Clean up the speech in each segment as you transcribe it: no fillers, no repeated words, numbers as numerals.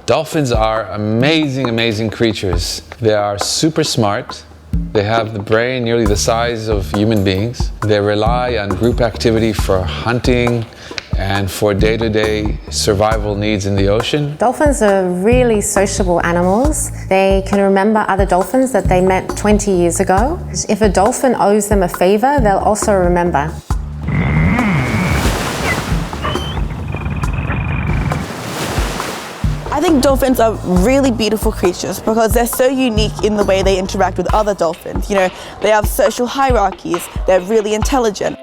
Dolphins are amazing, amazing creatures. They are super smart. They have the brain nearly the size of human beings. They rely on group activity for hunting and for day-to-day survival needs in the ocean. Dolphins are really sociable animals. They can remember other dolphins that they met 20 years ago. If a dolphin owes them a favor, they'll also remember. I think dolphins are really beautiful creatures because they're so unique in the way they interact with other dolphins. You know, they have social hierarchies, they're really intelligent.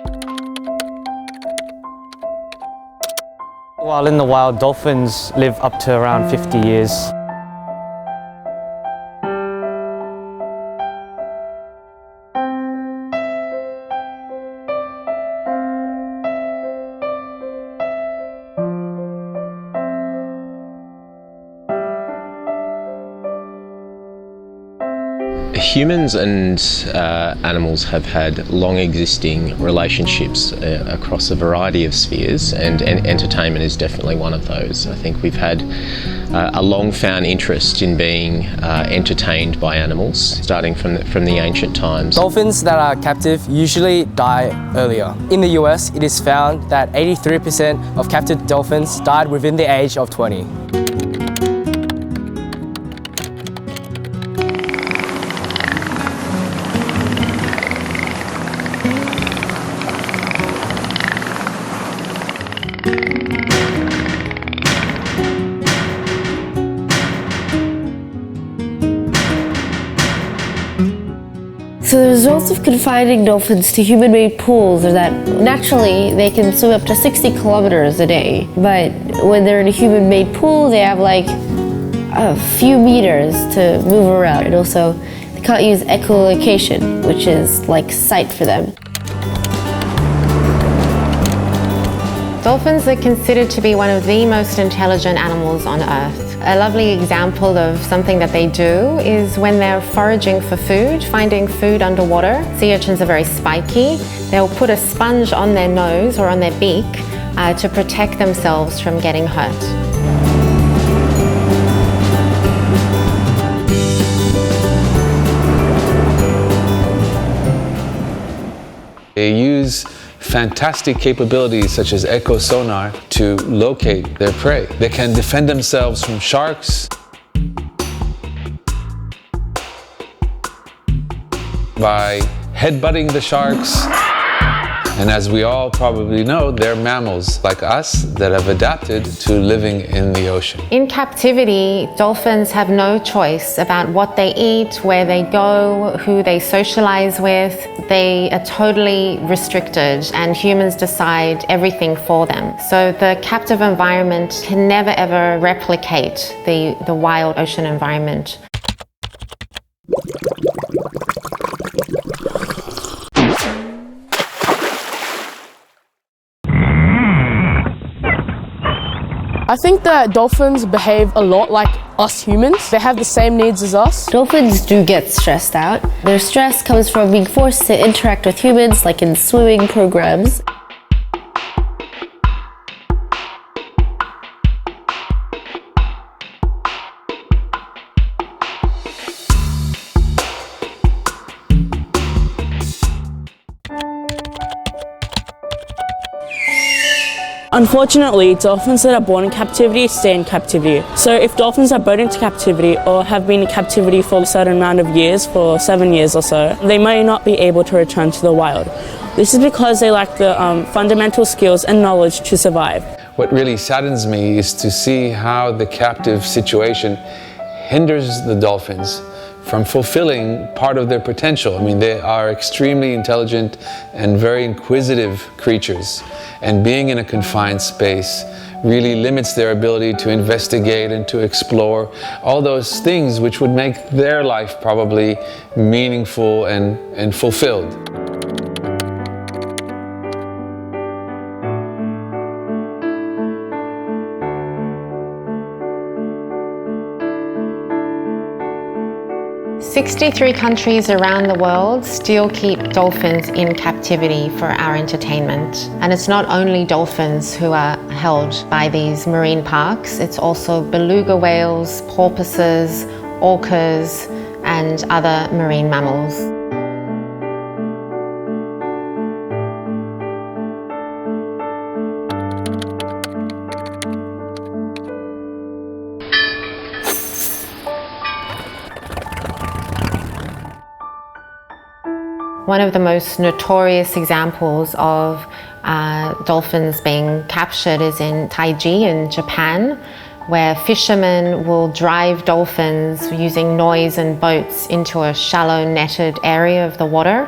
While in the wild, dolphins live up to around 50 years. Humans and animals have had long existing relationships across a variety of spheres, and entertainment is definitely one of those. I think we've had a long found interest in being entertained by animals, starting from the ancient times. Dolphins that are captive usually die earlier. In the US, it is found that 83% of captive dolphins died within the age of 20. So the results of confining dolphins to human-made pools are that naturally they can swim up to 60 kilometers a day, but when they're in a human-made pool, they have like a few meters to move around, and also they can't use echolocation, which is like sight for them. Dolphins are considered to be one of the most intelligent animals on Earth. A lovely example of something that they do is when they're foraging for food, finding food underwater. Sea urchins are very spiky. They'll put a sponge on their nose or on their beak to protect themselves from getting hurt. They use fantastic capabilities such as echo sonar to locate their prey. They can defend themselves from sharks by headbutting the sharks. And as we all probably know, they're mammals like us that have adapted to living in the ocean. In captivity, dolphins have no choice about what they eat, where they go, who they socialize with. They are totally restricted, and humans decide everything for them. So the captive environment can never ever replicate the wild ocean environment. I think that dolphins behave a lot like us humans. They have the same needs as us. Dolphins do get stressed out. Their stress comes from being forced to interact with humans, like in swimming programs. Unfortunately, dolphins that are born in captivity stay in captivity. So if dolphins are born into captivity or have been in captivity for a certain amount of years, for 7 years or so, they may not be able to return to the wild. This is because they lack the fundamental skills and knowledge to survive. What really saddens me is to see how the captive situation hinders the dolphins from fulfilling part of their potential. I mean, they are extremely intelligent and very inquisitive creatures, and being in a confined space really limits their ability to investigate and to explore all those things which would make their life probably meaningful and fulfilled. 63 countries around the world still keep dolphins in captivity for our entertainment. And it's not only dolphins who are held by these marine parks, it's also beluga whales, porpoises, orcas, and other marine mammals. One of the most notorious examples of dolphins being captured is in Taiji in Japan, where fishermen will drive dolphins using noise and boats into a shallow netted area of the water.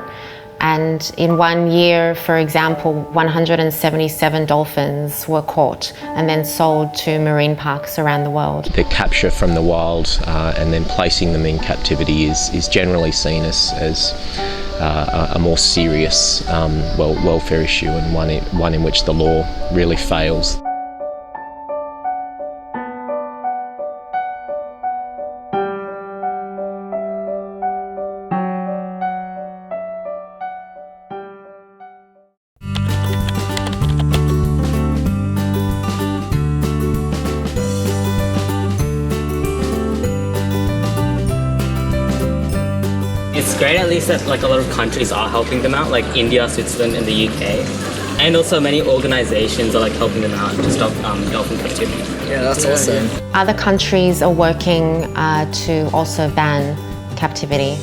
And in 1 year, for example, 177 dolphins were caught and then sold to marine parks around the world. The capture from the wild and then placing them in captivity is generally seen as a more serious welfare issue, and one in which the law really fails. It's great at least that like a lot of countries are helping them out, like India, Switzerland and the UK. And also many organizations are like helping them out to stop dolphin captivity. Yeah, that's awesome. Other countries are working to also ban captivity.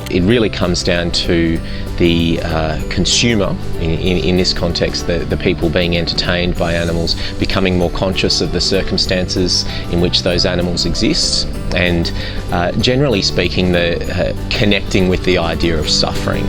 It really comes down to the consumer, in this context, the people being entertained by animals, becoming more conscious of the circumstances in which those animals exist, and generally speaking, connecting with the idea of suffering.